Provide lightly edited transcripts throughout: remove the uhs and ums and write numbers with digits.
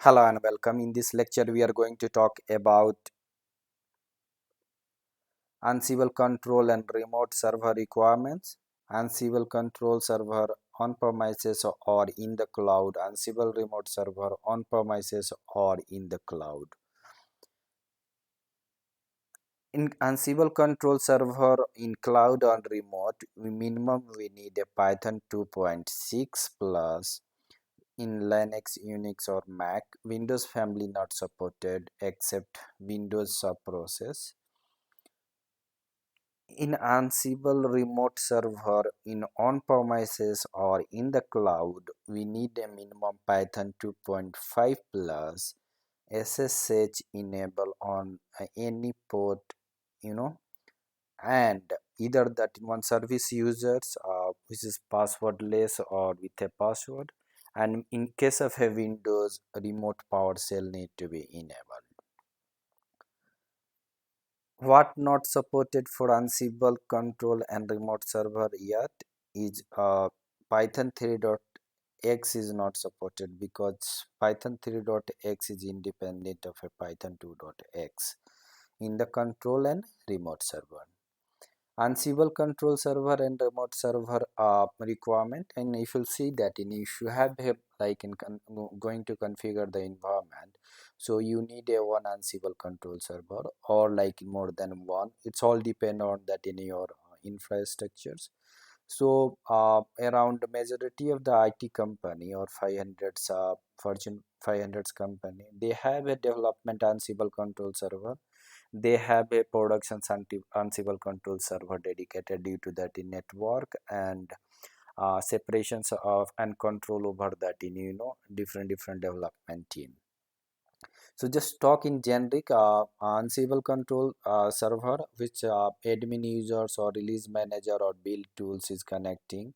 Hello and welcome. In this lecture, we are going to talk about Ansible control and remote server requirements. Ansible control server on premises or in the cloud. Ansible remote server on premises or in the cloud. In Ansible control server in cloud or remote, minimum we need a Python 2.6 plus. In Linux, Unix or Mac, Windows family not supported except Windows subprocess. In Ansible remote server in on-premises or in the cloud, we need a minimum Python 2.5 plus SSH enable on any port, you know, and either that one service users which is passwordless or with a password, and in case of a Windows, remote PowerShell need to be enabled. What not supported for Ansible control and remote server yet is Python 3.x is not supported because Python 3.x is independent of a Python 2.x in the control and remote server. Ansible control server and remote server requirement, and if you see that if you have like going to configure the environment, so you need a one Ansible control server or like more than one. It's all depend on that in your infrastructures. So around the majority of the IT company or 500s Fortune 500s company, they have a development Ansible control server. They have a production Ansible control server dedicated due to that in network and separations of and control over that in different development team. So just talk in generic Ansible control server which admin users or release manager or build tools is connecting,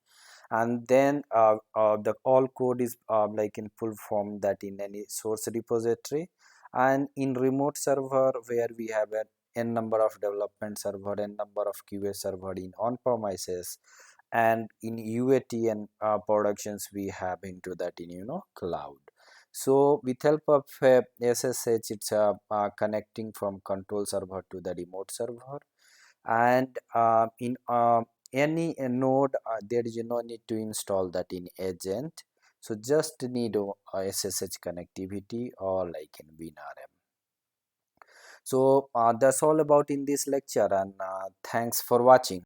and then the all code is like in full form that in any source repository, and in remote server where we have an n number of development server, n number of QA server in on premises, and in UAT and productions we have into that in cloud. So with help of SSH, it's connecting from control server to the remote server, and in any node there is no need to install that in agent. So just need SSH connectivity or like in WinRM. So that's all about in this lecture, and thanks for watching.